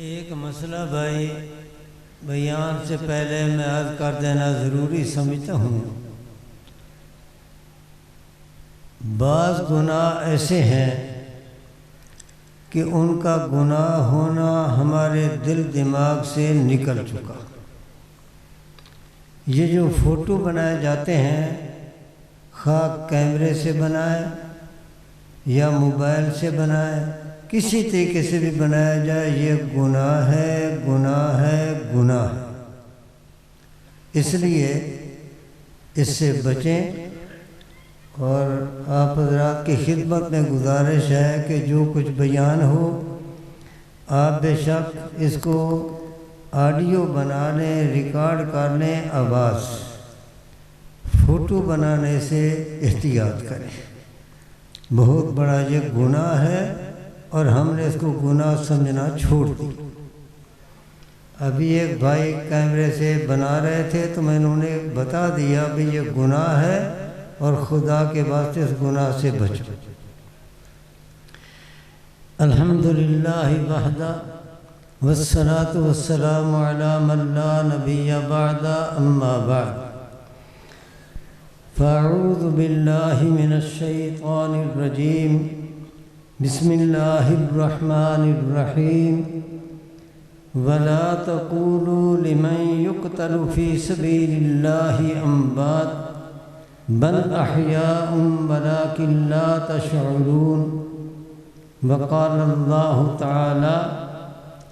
ایک مسئلہ بھائی بیان سے پہلے میں عرض کر دینا ضروری سمجھتا ہوں۔ بعض گناہ ایسے ہیں کہ ان کا گناہ ہونا ہمارے دل دماغ سے نکل چکا۔ یہ جو فوٹو بنائے جاتے ہیں، خواہ کیمرے سے بنائے یا موبائل سے بنائے، کسی طریقے سے بھی بنایا جائے، یہ گناہ ہے، گناہ ہے، گناہ ہے۔ اس لیے اس سے بچیں، اور آپ حضرات کی خدمت میں گزارش ہے کہ جو کچھ بیان ہو آپ بے شک اس کو آڈیو بنا لیں، ریکارڈ کر لیں، آواز فوٹو بنانے سے احتیاط کریں۔ بہت بڑا یہ گناہ ہے اور ہم نے اس کو گناہ سمجھنا چھوڑ دی۔ ابھی ایک بھائی کیمرے سے بنا رہے تھے تو میں نے انہیں بتا دیا کہ یہ گناہ ہے اور خدا کے واسطے اس گناہ سے بچو۔ الحمدللہ وحدہ والصلاة والسلام علی من لا نبی بعد، اما بعد فاعوذ باللہ من الشیطان الرجیم، بسم اللہ الرحمن الرحیم، ولا تقولوا لمن يقتل في سبيل الله اموات بل احیاء ولكن لا تشعرون، وقال الله تعالى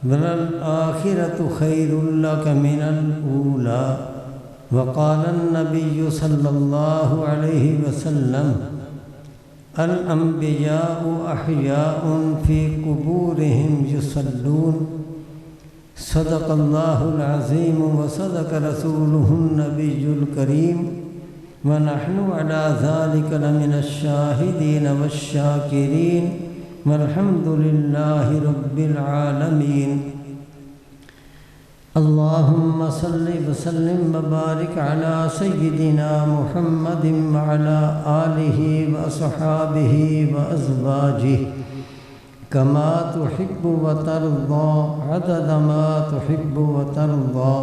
وللآخرة خير لك من الأولى، وقال النبي صلى الله عليه وسلم الأنبياء أحياء في قبورهم يصلون، صدق الله العظيم وصدق رسوله النبي الكريم، ونحن على ذلك لمن الشاهدين والشاكرين، والحمد لله رب العالمين۔ اللهم صل وسلم وبارك على سيدنا محمد وعلى آله وأصحابه وأزواجه كما تحب وترضى عدد ما تحب وترضى،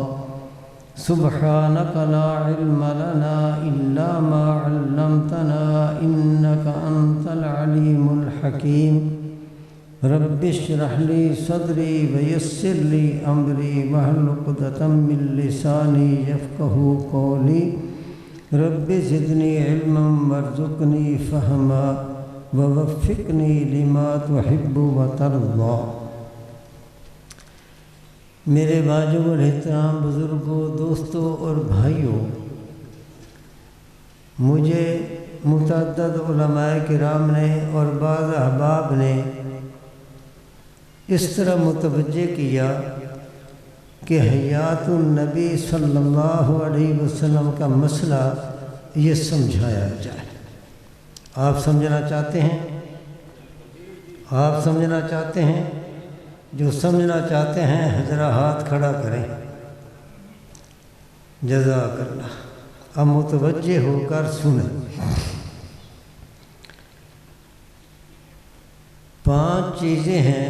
سبحانك لا علم لنا إلا ما علمتنا إنك أنت العليم الحكيم، رب اشرح لي صدري ويسر لي أمري واحلل عقدة من لساني يفقهوا قولي، رب زدني علما وارزقني فهما ووفقني لما تحب وترضى۔ میرے واجب الاحترام بزرگوں، دوستوں اور بھائیوں، مجھے متعدد علماء کرام نے اور بعض احباب نے اس طرح متوجہ کیا کہ حیات النبی صلی اللہ علیہ وسلم کا مسئلہ یہ سمجھایا جائے۔ آپ سمجھنا چاہتے ہیں؟ آپ سمجھنا چاہتے ہیں؟ جو سمجھنا چاہتے ہیں حضرات ہاتھ کھڑا کریں، جزاک اللہ۔ اب متوجہ ہو کر سنیں۔ 5 چیزیں ہیں،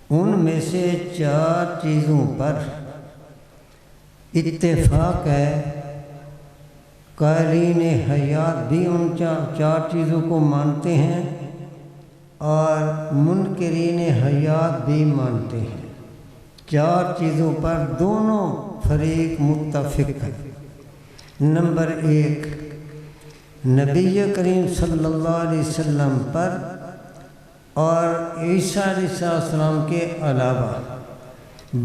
ان میں سے 4 چیزوں پر اتفاق ہے۔ قائلین حیات بھی ان 4 چیزوں کو مانتے ہیں اور منکرین حیات بھی مانتے ہیں۔ 4 چیزوں پر دونوں فریق متفق ہیں۔ نمبر 1، نبی کریم صلی اللہ علیہ وسلم پر اور عیسیٰ علیہ السلام کے علاوہ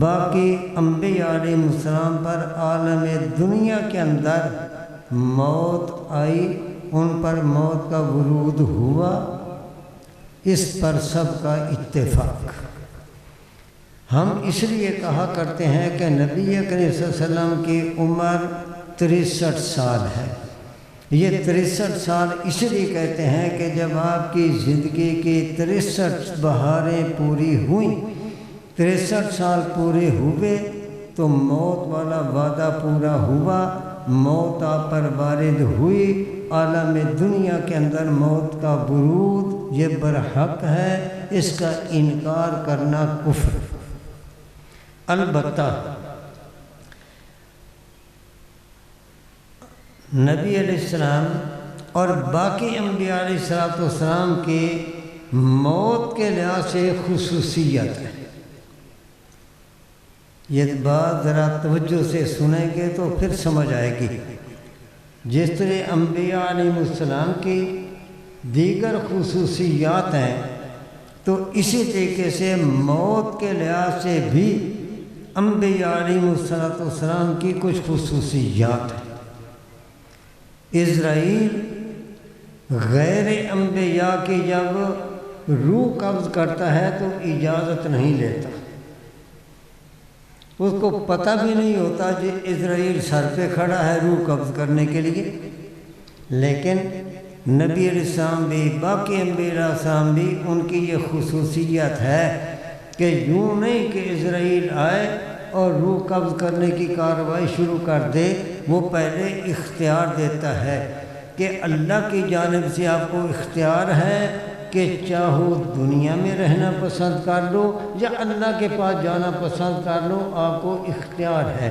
باقی انبیاء علیہ السلام پر عالم دنیا کے اندر موت آئی، ان پر موت کا ورود ہوا، اس پر سب کا اتفاق۔ ہم اس لیے کہا کرتے ہیں کہ نبی کریم صلی اللہ علیہ وسلم کی عمر 63 سال ہے۔ یہ 63 سال اس لیے کہتے ہیں کہ جب آپ کی زندگی کی 63 بہاریں پوری ہوئیں، 63 سال پورے ہوئے تو موت والا وعدہ پورا ہوا، موت آپ پر وارد ہوئی۔ عالم دنیا کے اندر موت کا ورود یہ برحق ہے، اس کا انکار کرنا کفر۔ البتہ نبی علیہ السلام اور باقی انبیاء علیہ السلام کی موت کے لحاظ سے خصوصیت ہے۔ یہ بات ذرا توجہ سے سنیں گے تو پھر سمجھ آئے گی۔ جس طرح انبیاء علیہ السلام کی دیگر خصوصیات ہیں تو اسی طریقے سے موت کے لحاظ سے بھی انبیاء علیہ السلام کی کچھ خصوصیات ہیں۔ اسرائیل غیر انبیاء کی جب روح قبض کرتا ہے تو اجازت نہیں لیتا، اس کو پتہ بھی نہیں ہوتا کہ اسرائیل سر پہ کھڑا ہے روح قبض کرنے کے لیے۔ لیکن نبی علیہ السلام بھی باقی انبیاء علیہ السلام بھی ان کی یہ خصوصیت ہے کہ یوں نہیں کہ اسرائیل آئے اور روح قبض کرنے کی کارروائی شروع کر دے، وہ پہلے اختیار دیتا ہے کہ اللہ کی جانب سے آپ کو اختیار ہے کہ چاہو دنیا میں رہنا پسند کر لو یا اللہ کے پاس جانا پسند کر لو، آپ کو اختیار ہے۔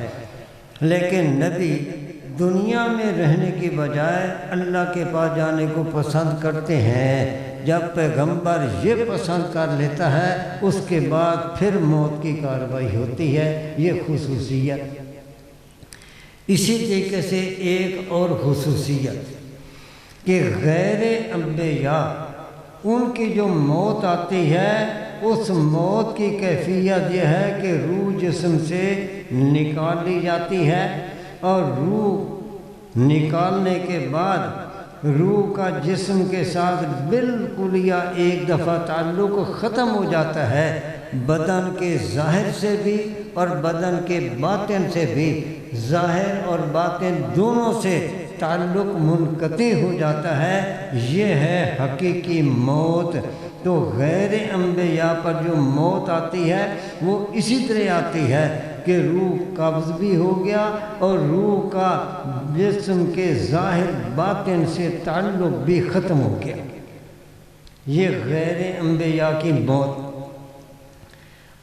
لیکن نبی دنیا میں رہنے کی بجائے اللہ کے پاس جانے کو پسند کرتے ہیں۔ جب پیغمبر یہ پسند کر لیتا ہے اس کے بعد پھر موت کی کارروائی ہوتی ہے، یہ خصوصیت۔ اسی طریقے سے ایک اور خصوصیت کہ غیر انبیاء ان کی جو موت آتی ہے اس موت کی کیفیت یہ ہے کہ روح جسم سے نکال لی جاتی ہے، اور روح نکالنے کے بعد روح کا جسم کے ساتھ بالکل یا ایک دفعہ تعلق ختم ہو جاتا ہے، بدن کے ظاہر سے بھی اور بدن کے باطن سے بھی، ظاہر اور باطن دونوں سے تعلق منقطع ہو جاتا ہے۔ یہ ہے حقیقی موت۔ تو غیر انبیاء پر جو موت آتی ہے وہ اسی طرح آتی ہے کہ روح قبض بھی ہو گیا اور روح کا جسم کے ظاہر باطن سے تعلق بھی ختم ہو گیا۔ یہ غیر انبیاء کی موت۔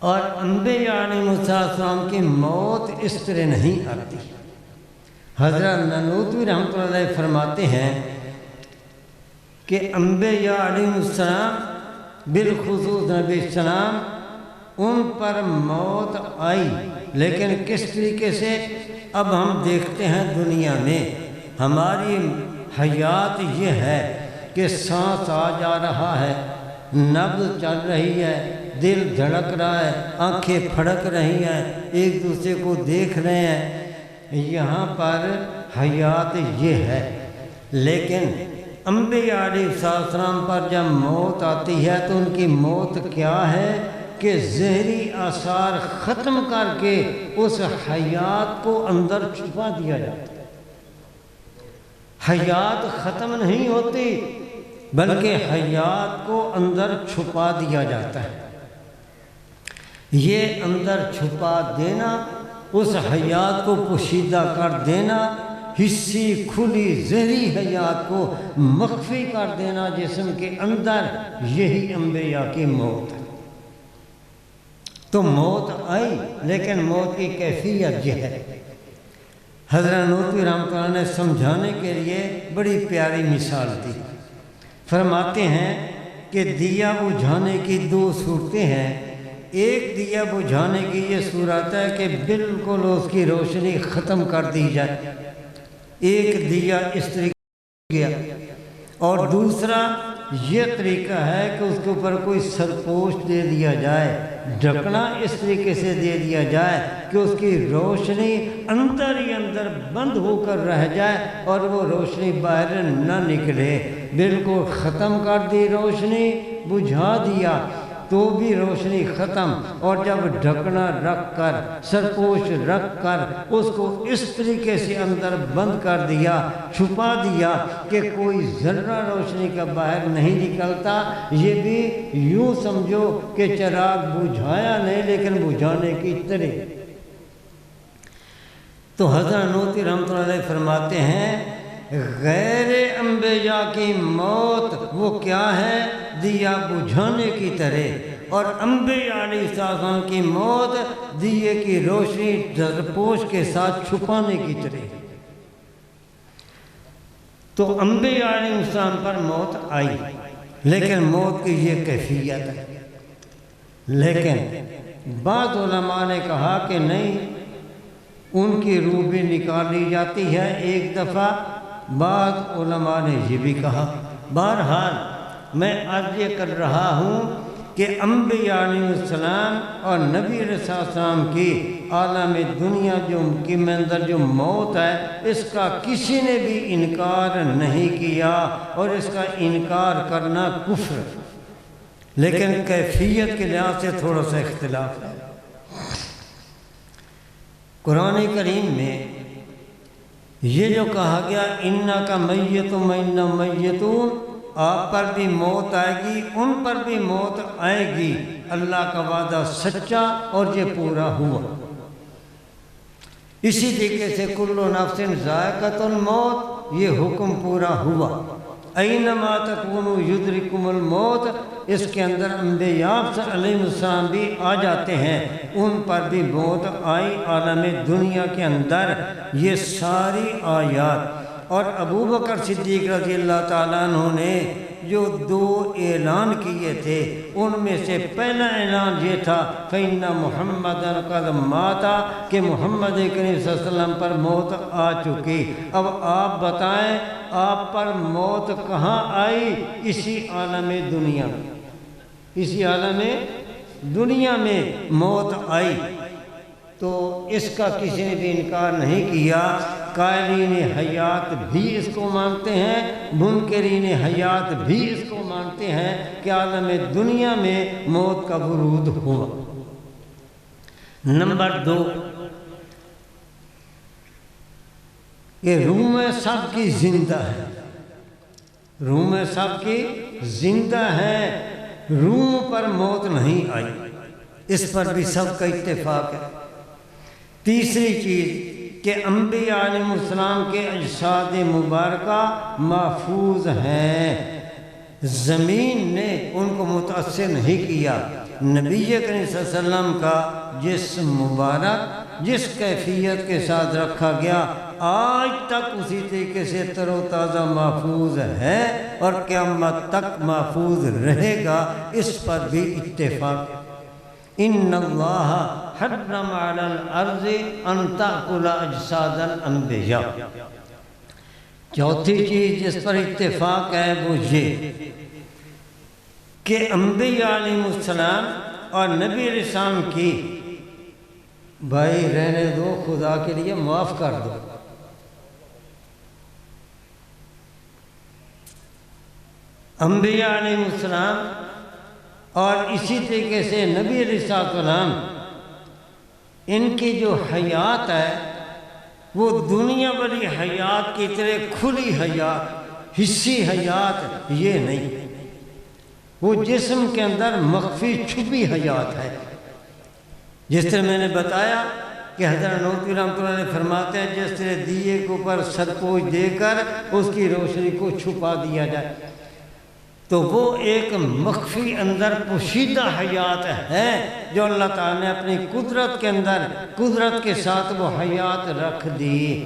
اور انبیاء علیہ السلام کی موت اس طرح نہیں آتی۔ حضرت نانوتوی رحمۃ اللہ علیہ فرماتے ہیں کہ انبیاء علیہ السلام بالخصوص نبی السلام ان پر موت آئی، لیکن کس طریقے سے؟ اب ہم دیکھتے ہیں دنیا میں ہماری حیات یہ ہے کہ سانس آ جا رہا ہے، نبض چل رہی ہے، دل دھڑک رہا ہے، آنکھیں پھڑک رہی ہیں، ایک دوسرے کو دیکھ رہے ہیں، یہاں پر حیات یہ ہے۔ لیکن انبیاء علیہ السلام پر جب موت آتی ہے تو ان کی موت کیا ہے کہ ظاہری آثار ختم کر کے اس حیات کو اندر چھپا دیا جاتا ہے۔ حیات ختم نہیں ہوتی بلکہ حیات کو اندر چھپا دیا جاتا ہے۔ یہ اندر چھپا دینا، اس حیات کو پوشیدہ کر دینا، حصی کھلی ظاہری حیات کو مخفی کر دینا جسم کے اندر، یہی انبیاء کی موت ہے۔ تو موت آئی لیکن موت کی کیفیت یہ ہے۔ حضرت نوتوی رحمۃ اللہ نے سمجھانے کے لیے بڑی پیاری مثال دی۔ فرماتے ہیں کہ دیا بجھانے کی دو صورتیں ہیں۔ ایک دیا بجھانے کی یہ صورت ہے کہ بالکل اس کی روشنی ختم کر دی جائے، ایک دیا اس طریقے گیا، اور دوسرا یہ طریقہ ہے کہ اس کے اوپر کوئی سرپوش دے دیا جائے، ڈھکنا اس طریقے سے دے دیا جائے کہ اس کی روشنی اندر ہی اندر بند ہو کر رہ جائے اور وہ روشنی باہر نہ نکلے۔ بالکل ختم کر دی روشنی، بجھا دیا تو بھی روشنی ختم، اور جب ڈھکنا رکھ کر سرپوش رکھ کر اس کو اس طریقے سے اندر بند کر دیا، چھپا دیا کہ کوئی ذرہ روشنی کا باہر نہیں نکلتا، یہ بھی یوں سمجھو کہ چراغ بجھایا نہیں لیکن بجھانے کی طرح۔ تو حضرت نوتوی رحمۃ اللہ علیہ فرماتے ہیں غیر انبیاء کی موت وہ کیا ہے؟ دیا بجھانے کی طرح، اور انبیاء علیہ السلام کی موت دیے کی روشنی زرپوش کے ساتھ چھپانے کی طرح۔ تو انبیاء علیہ السلام پر موت آئی، لیکن موت کی یہ کیفیت ہے۔ لیکن بعض علماء نے کہا کہ نہیں، ان کی روح بھی نکال لی جاتی ہے ایک دفعہ، بعض علماء نے یہ بھی کہا۔ بہرحال میں عرض یہ کر رہا ہوں کہ انبیاء علیہ السلام اور نبی علیہ السلام کی عالم دنیا کے اندر جو موت ہے، اس کا کسی نے بھی انکار نہیں کیا، اور اس کا انکار کرنا کفر، لیکن کیفیت کے لحاظ سے تھوڑا سا اختلاف ہے۔ قرآن کریم میں یہ جو کہا گیا اِنَّكَ مَيِّتٌ وَإِنَّهُم مَيِّتُونَ، آپ پر بھی موت آئے گی، ان پر بھی موت آئے گی، اللہ کا وعدہ سچا اور یہ پورا ہوا۔ اسی طریقے سے کل نفس ذائقۃ الموت، یہ حکم پورا ہوا۔ اینما تکونوا یدرککم الموت، اس کے اندر انبیاء علیہ السلام بھی آ جاتے ہیں، ان پر بھی موت آئی عالم دنیا کے اندر۔ یہ ساری آیات، اور ابو بکر صدیق رضی اللہ تعالیٰ عنہ نے جو 2 اعلان کیے تھے، ان میں سے پہلا اعلان یہ تھا فَإِنَّ مُحَمَّدًا قَدْ مَاتَ، کہ محمد کریم صلی اللہ علیہ وسلم پر موت آ چکی۔ اب آپ بتائیں آپ پر موت کہاں آئی؟ اسی عالم دنیا میں، اسی عالم دنیا میں موت آئی۔ تو اس کا کسی نے بھی انکار نہیں کیا۔ قائلین حیات بھی اس کو مانتے ہیں، منکرین حیات بھی اس کو مانتے ہیں کہ عالم دنیا میں موت کا ورود ہوا۔ نمبر 2، کہ روح سب کی زندہ ہے، روح سب کی زندہ ہے، روح پر موت نہیں آئی، اس پر بھی سب کا اتفاق ہے۔ تیسری چیز کہ انبیاء علیہ السلام کے اجساد مبارکہ محفوظ ہیں، زمین نے ان کو متاثر نہیں کیا۔ نبی کریم صلی اللہ علیہ وسلم کا جسم مبارک جس کیفیت کے ساتھ رکھا گیا، آج تک اسی طریقے سے تر و تازہ محفوظ ہے، اور قیامت تک محفوظ رہے گا، اس پر بھی اتفاق ہے۔ ان اللہ حرم علی الارض ان تأکل اجساد الانبیاء۔ چوتھی چیز جس پر اتفاق ہے وہ یہ کہ انبیاء علیہ السلام اور نبی علیہ السلام کی، بھائی رہنے دو، خدا کے لیے معاف کر دو، انبیاء علیہ السلام اور اسی طریقے سے نبی علیہ السلام، ان کی جو حیات ہے وہ دنیا بھری حیات کی طرح کھلی حیات، حصی حیات یہ نہیں، وہ جسم کے اندر مخفی چھپی حیات ہے۔ جس طرح میں نے بتایا کہ حضرت نوتوی رحمۃ اللہ علیہ فرماتے ہیں جس طرح دیے کے اوپر سرپوش دے کر اس کی روشنی کو چھپا دیا جائے، تو وہ ایک مخفی اندر پوشیدہ حیات ہے جو اللہ تعالیٰ نے اپنی قدرت کے اندر، قدرت کے ساتھ وہ حیات رکھ دی۔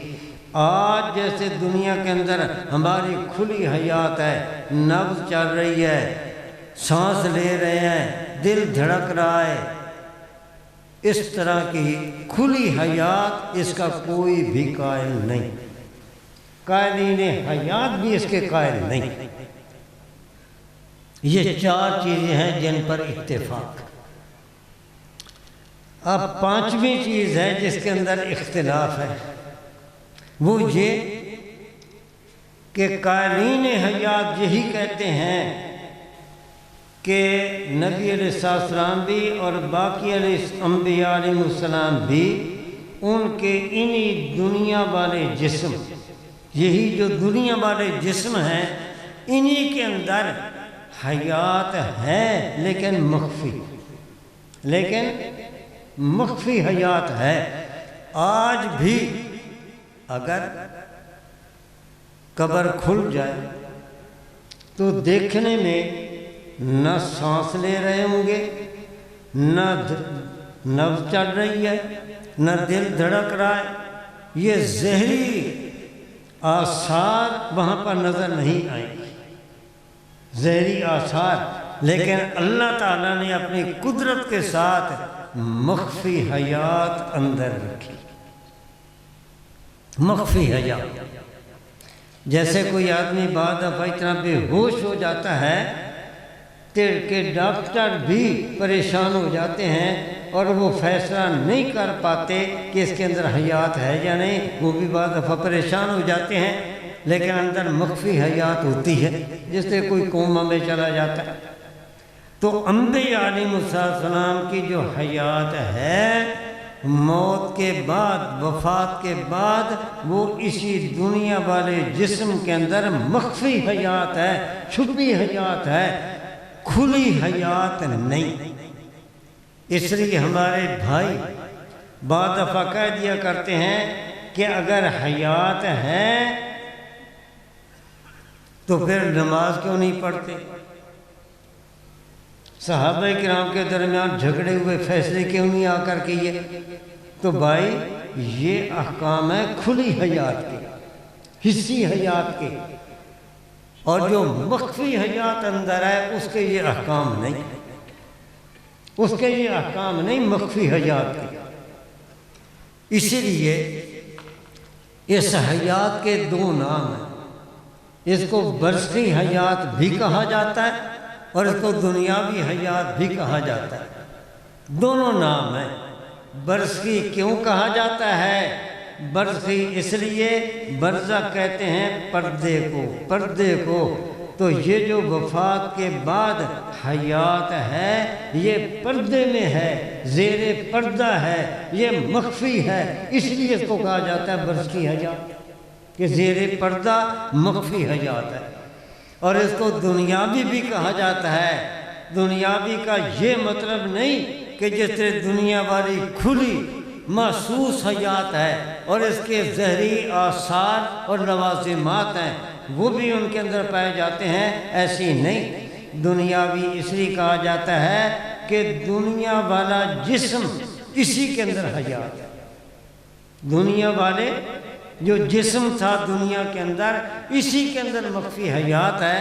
آج جیسے دنیا کے اندر ہماری کھلی حیات ہے، نبض چل رہی ہے، سانس لے رہے ہیں، دل دھڑک رہا ہے، اس طرح کی کھلی حیات اس کا کوئی بھی قائل نہیں، قائلین حیات بھی اس کے قائل نہیں۔ یہ 4 چیزیں ہیں جن پر اتفاق۔ اب 5ویں چیز ہے جس کے اندر اختلاف ہے، وہ یہ کہ قائلین حیات یہی کہتے ہیں کہ نبی علیہ السلام بھی اور باقی انبیاء علیہ السلام بھی، ان کے انہی دنیا والے جسم، یہی جو دنیا والے جسم ہیں، انہی کے اندر حیات ہے، لیکن مخفی حیات ہے۔ آج بھی اگر قبر کھل جائے تو دیکھنے میں نہ سانس لے رہے ہوں گے، نہ نبض چل رہی ہے، نہ دل دھڑک رہا ہے، یہ زہری آثار وہاں پر نظر نہیں آئیں گے، زہری آثار، لیکن اللہ تعالیٰ نے اپنی قدرت کے ساتھ مخفی حیات اندر رکھی، مخفی حیات۔ جیسے کوئی آدمی بعد دفعہ اتنا بے ہوش ہو جاتا ہے کہ ڈاکٹر بھی پریشان ہو جاتے ہیں اور وہ فیصلہ نہیں کر پاتے کہ اس کے اندر حیات ہے یا نہیں، وہ بھی بعض دفعہ پریشان ہو جاتے ہیں، لیکن اندر مخفی حیات ہوتی ہے، جس سے کوئی کوما میں چلا جاتا ہے۔ تو انبیاء علیہ السلام کی جو حیات ہے موت کے بعد، وفات کے بعد، وہ اسی دنیا والے جسم کے اندر مخفی حیات ہے، چھپی حیات ہے، کھلی حیات نہیں۔ اس لیے ہمارے بھائی بعض دفعہ کہہ دیا کرتے ہیں کہ اگر حیات ہے تو پھر نماز کیوں نہیں پڑھتے؟ صحابہ کرام کے درمیان جھگڑے ہوئے، فیصلے کیوں نہیں آ کر کیے؟ تو بھائی یہ احکام ہے کھلی حیات کے، حصی حیات کے، اور جو مخفی حیات اندر ہے اس کے یہ احکام نہیں، اس کے یہ احکام نہیں مخفی حیات کے۔ اسی لیے اس حیات کے دو نام ہیں، اس کو برزخی حیات بھی کہا جاتا ہے اور اس کو دنیاوی حیات بھی کہا جاتا ہے، دونوں نام ہیں۔ برزخی کیوں کہا جاتا ہے؟ برزخی اس لیے برزخ کہتے ہیں پردے کو، پردے کو، تو یہ جو وفات کے بعد حیات ہے یہ پردے میں ہے، زیر پردہ ہے، یہ مخفی ہے، اس لیے اس کو کہا جاتا ہے برزخی حیات، کہ زیر پردہ مخفی حیات ہے۔ اور اس کو دنیاوی بھی کہا جاتا ہے۔ دنیاوی کا یہ مطلب نہیں کہ جس طرح دنیا والی کھلی محسوس حیات ہے اور اس کے زہری آثار اور لوازمات ہیں وہ بھی ان کے اندر پائے جاتے ہیں، ایسی نہیں۔ دنیاوی اس لیے کہا جاتا ہے کہ دنیا والا جسم اسی کے اندر حیات ہے، دنیا والے جو جسم تھا دنیا کے اندر اسی کے اندر مخفی حیات ہے،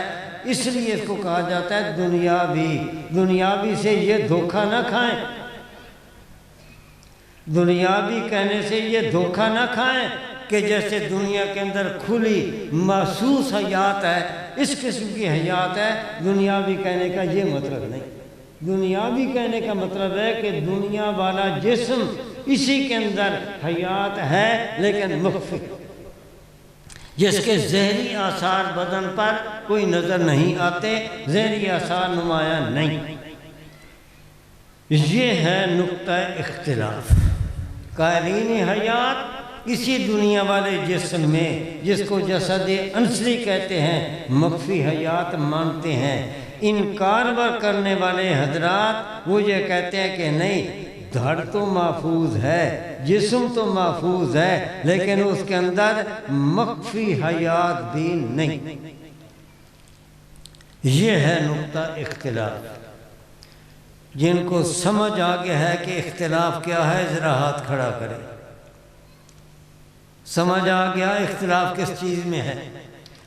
اس لیے اس کو کہا جاتا ہے دنیاوی۔ دنیاوی سے یہ دھوکہ نہ کھائیں، دنیاوی کہنے سے یہ دھوکہ نہ کھائیں کہ جیسے دنیا کے اندر کھلی محسوس حیات ہے، اس قسم کی حیات ہے، دنیاوی کہنے کا یہ مطلب نہیں۔ دنیاوی کہنے کا مطلب ہے کہ دنیا والا جسم اسی کے اندر حیات ہے لیکن مخفی، جس کے زہری آثار بدن پر کوئی نظر نہیں آتے، زہری آثار نمایاں نہیں۔ یہ ہے نقطہ اختلاف۔ قائلین حیات اسی دنیا والے جسم میں، جس کو جسد انصری کہتے ہیں، مخفی حیات مانتے ہیں۔ انکار کرنے والے حضرات وہ یہ کہتے ہیں کہ نہیں، دھڑ تو محفوظ ہے، جسم تو محفوظ ہے، لیکن اس کے اندر مخفی حیات بھی نہیں۔ یہ ہے نقطہ اختلاف۔ جن کو سمجھ آ گیا ہے کہ اختلاف کیا ہے ذرا ہاتھ کھڑا کرے۔ سمجھ آ گیا اختلاف کس چیز میں ہے۔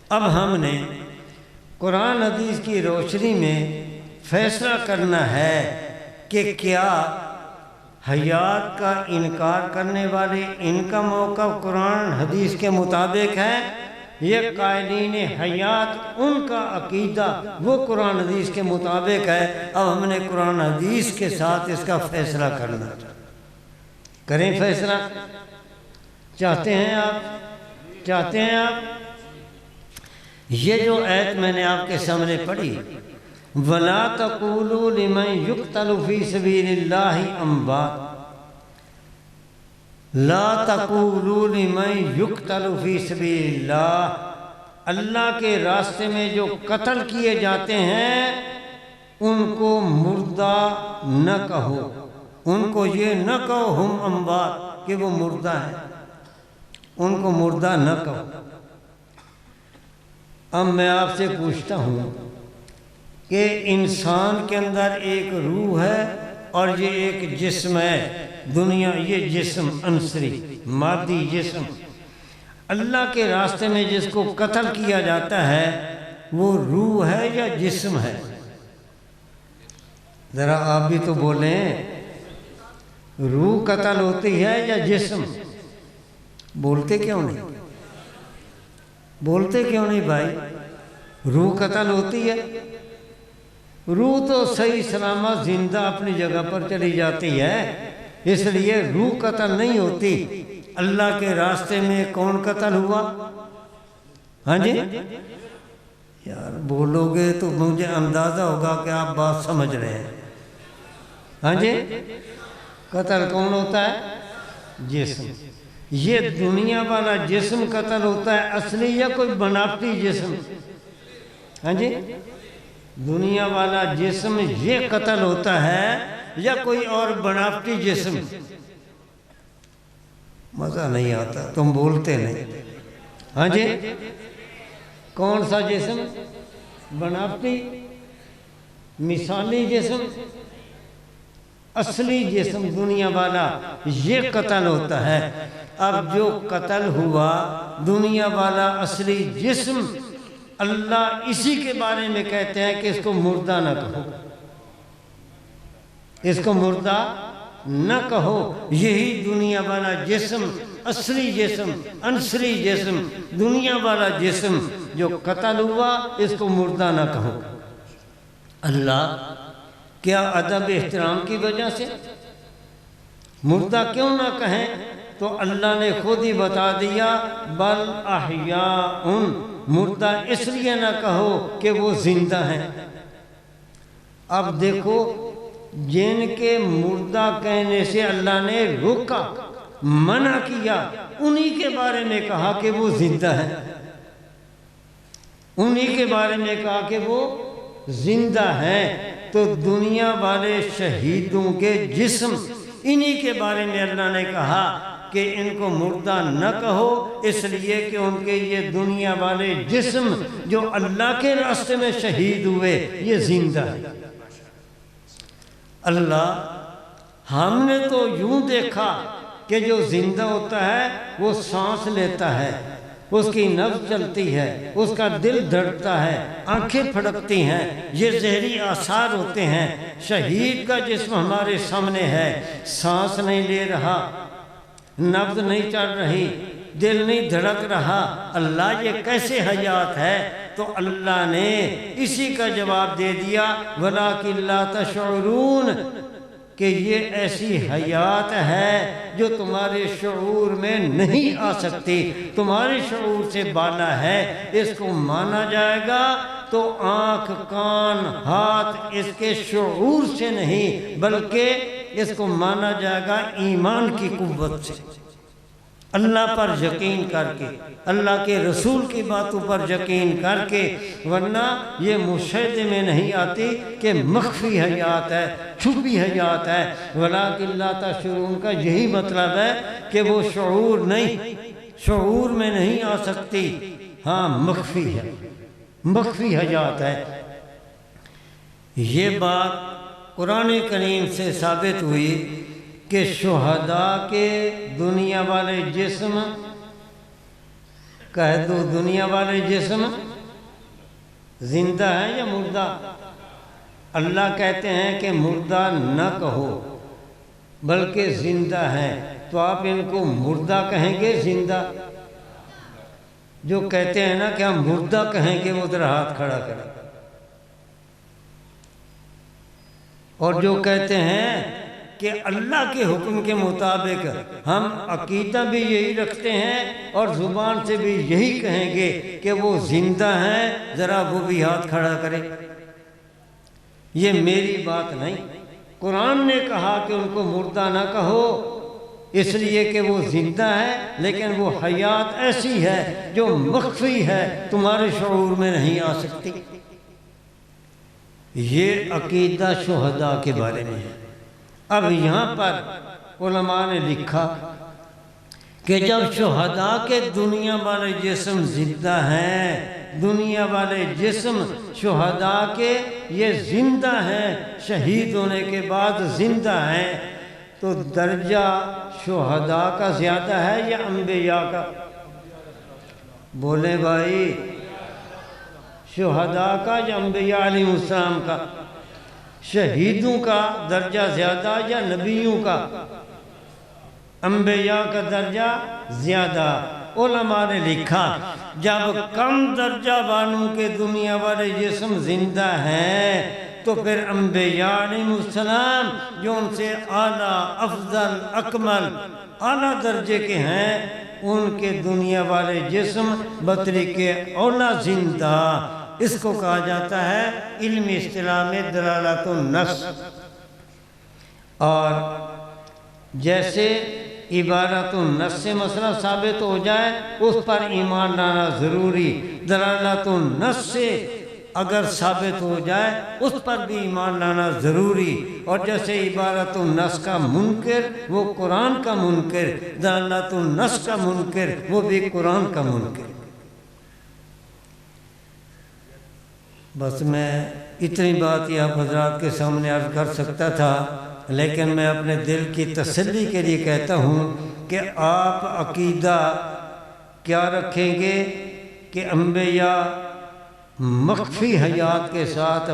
اب ہم نے قرآن حدیث کی روشنی میں فیصلہ کرنا ہے کہ کیا حیات کا انکار کرنے والے ان کا موقف قرآن حدیث کے مطابق ہے، یہ قائلین حیات ان کا عقیدہ وہ قرآن حدیث کے مطابق ہے۔ اب ہم نے قرآن حدیث کے ساتھ اس کا فیصلہ کرنا، کریں فیصلہ؟ چاہتے ہیں آپ؟ چاہتے ہیں آپ؟ یہ جو آیت میں نے آپ کے سامنے پڑھی، وَلَا تَقُولُوا لِمَنْ يُقْتَلُ فِي سَبِيلِ اللَّهِ أَمْوَاتٌ، لا تقولوا لمن یقتل فی سبیل اللہ، اللہ کے راستے میں جو قتل کیے جاتے ہیں ان کو مردہ نہ کہو، ان کو یہ نہ کہو ہم اموات کہ وہ مردہ ہیں، ان کو مردہ نہ کہو۔ اب میں آپ سے پوچھتا ہوں کہ انسان کے اندر ایک روح ہے اور یہ ایک جسم ہے دنیا، یہ جسم عنصری مادی جسم، اللہ کے راستے میں جس کو قتل کیا جاتا ہے وہ روح ہے یا جسم ہے؟ ذرا آپ بھی تو بولیں، روح قتل ہوتی ہے یا جسم؟ بولتے کیوں نہیں؟ بولتے کیوں نہیں بھائی؟ روح قتل ہوتی ہے؟ روح تو صحیح سلامت زندہ اپنی جگہ پر چلی جاتی ہے، اس لیے روح قتل نہیں ہوتی۔ اللہ کے راستے میں کون قتل ہوا؟ ہاں جی یار بولو گے تو مجھے اندازہ ہوگا کہ آپ بات سمجھ رہے ہیں۔ ہاں جی قتل کون ہوتا ہے؟ جسم۔ یہ دنیا والا جسم قتل ہوتا ہے اصلی یا کوئی بناوٹی جسم؟ ہاں جی دنیا والا جسم یہ قتل ہوتا ہے یا کوئی اور بناوٹی جسم؟ مزہ نہیں آتا، تم بولتے نہیں۔ ہاں جی کون سا جسم؟ بناوٹی، مثالی جسم، اصلی جسم دنیا والا یہ قتل ہوتا ہے۔ اب جو قتل ہوا دنیا والا اصلی جسم، اللہ اسی کے بارے میں کہتے ہیں کہ اس کو مردہ نہ کہو، اس کو مردہ نہ کہو۔ یہی دنیا والا جسم، اصلی جسم، عنصری جسم، دنیا والا جسم جو قتل ہوا اس کو مردہ نہ کہو۔ اللہ کیا ادب احترام کی وجہ سے مردہ کیوں نہ کہیں؟ تو اللہ نے خود ہی بتا دیا بل احیاء، مردہ اس لیے نہ کہو کہ وہ زندہ ہیں۔ اب دیکھو جن کے مردہ کہنے سے اللہ نے روکا، منع کیا، انہی کے بارے میں کہا کہ وہ زندہ ہیں، انہی کے بارے میں کہا کہ وہ زندہ ہیں۔ تو دنیا والے شہیدوں کے جسم، انہی کے بارے میں اللہ نے کہا کہ ان کو مردہ نہ کہو، اس لیے کہ ان کے یہ دنیا والے جسم جو اللہ کے راستے میں شہید ہوئے یہ زندہ ہے۔ اللہ ہم نے تو یوں دیکھا کہ جو زندہ ہوتا ہے وہ سانس لیتا ہے، اس کی نبض چلتی ہے، اس کا دل دھڑکتا ہے، آنکھیں پھڑکتی ہیں، یہ ظاہری آثار ہوتے ہیں۔ شہید کا جسم ہمارے سامنے ہے، سانس نہیں لے رہا، نبض نہیں چل رہی، دل نہیں دھڑک رہا، اللہ یہ کیسے حیات ہے؟ تو اللہ نے اسی کا جواب دے دیا وَلَٰكِن لَا تَشْعُرُونَ، کہ یہ ایسی حیات ہے جو تمہارے شعور میں نہیں آ سکتی، تمہارے شعور سے بالا ہے۔ اس کو مانا جائے گا تو آنکھ، کان، ہاتھ اس کے شعور سے نہیں بلکہ اس کو مانا جائے گا ایمان کی قوت سے، اللہ پر یقین کر کے، اللہ کے رسول کی باتوں پر یقین کر کے، ورنہ یہ مشاہدے میں نہیں آتی کہ مخفی حیات ہے، چھپی حیات ہے۔ وَلَٰكِن لَا تَشْعُرُونَ کا یہی مطلب ہے کہ وہ شعور میں نہیں آ سکتی، ہاں مخفی ہے، مخفی حیات ہے۔ یہ بات قرآن کریم سے ثابت ہوئی کہ شہداء کے دنیا والے جسم، کہہ دو دنیا والے جسم زندہ ہیں یا مردہ؟ اللہ کہتے ہیں کہ مردہ نہ کہو بلکہ زندہ ہیں، تو آپ ان کو مردہ کہیں گے زندہ؟ جو کہتے ہیں نا کہ ہم مردہ کہیں گے وہ ذرا ہاتھ کھڑا کریں، اور جو کہتے ہیں کہ اللہ کے حکم کے مطابق ہم عقیدہ بھی یہی رکھتے ہیں اور زبان سے بھی یہی کہیں گے کہ وہ زندہ ہیں، ذرا وہ بھی ہاتھ کھڑا کرے۔ یہ میری بات نہیں، قرآن نے کہا کہ ان کو مردہ نہ کہو اس لیے کہ وہ زندہ ہے، لیکن وہ حیات ایسی ہے جو مخفی ہے، تمہارے شعور میں نہیں آ سکتی۔ یہ عقیدہ شہداء کے بارے میں ہے۔ اب یہاں پر علماء نے لکھا کہ جب شہداء کے دنیا والے جسم زندہ ہیں دنیا والے جسم شہداء کے یہ زندہ ہیں، شہید ہونے کے بعد زندہ ہیں، تو درجہ شہداء کا زیادہ ہے یا انبیاء کا؟ بولے بھائی، شہداء کا یا انبیاء علیہ السلام کا؟ شہیدوں کا درجہ زیادہ یا نبیوں کا؟ انبیاء کا درجہ زیادہ۔ علماء نے لکھا جب کم درجہ والوں کے دنیا والے جسم زندہ ہیں تو پھر انبیاء علیہ السلام جو ان سے اعلیٰ افضل اکمل اعلیٰ درجے کے ہیں، ان کے دنیا والے جسم بطریق اولیٰ زندہ۔ اس کو کہا جاتا ہے علمی اصطلاح میں دلالت النص۔ اور جیسے عبارت النص سے مسئلہ ثابت ہو جائے اس پر ایمان لانا ضروری، دلالت النص سے اگر ثابت ہو جائے اس پر بھی ایمان لانا ضروری۔ اور جیسے عبارت النص کا منکر وہ قرآن کا منکر، دلالت النص کا منکر وہ بھی قرآن کا منکر۔ بس میں اتنی بات یہ آپ حضرات کے سامنے عرض کر سکتا تھا، لیکن میں اپنے دل کی تسلی کے لیے کہتا ہوں کہ آپ عقیدہ کیا رکھیں گے کہ انبیاء مخفی حیات کے ساتھ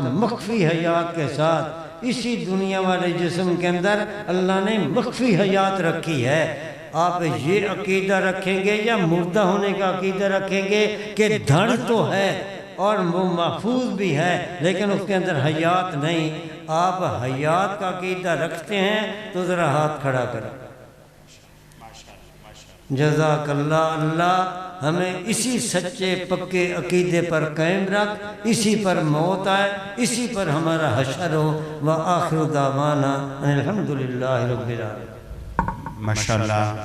اسی دنیا والے جسم کے اندر اللہ نے مخفی حیات رکھی ہے۔ آپ یہ عقیدہ رکھیں گے یا مردہ ہونے کا عقیدہ رکھیں گے کہ دھڑ تو ہے اور وہ محفوظ بھی ہے لیکن اس کے اندر حیات نہیں؟ آپ حیات کا عقیدہ رکھتے ہیں تو ذرا ہاتھ کھڑا کریں۔ جزاک اللہ۔ اللہ ہمیں اسی سچے پکے عقیدے پر قائم رکھ، اسی پر موت آئے، اسی پر ہمارا حشر ہو۔ وآخر دعوانا الحمدللہ رب العالمین۔ ماشاءاللہ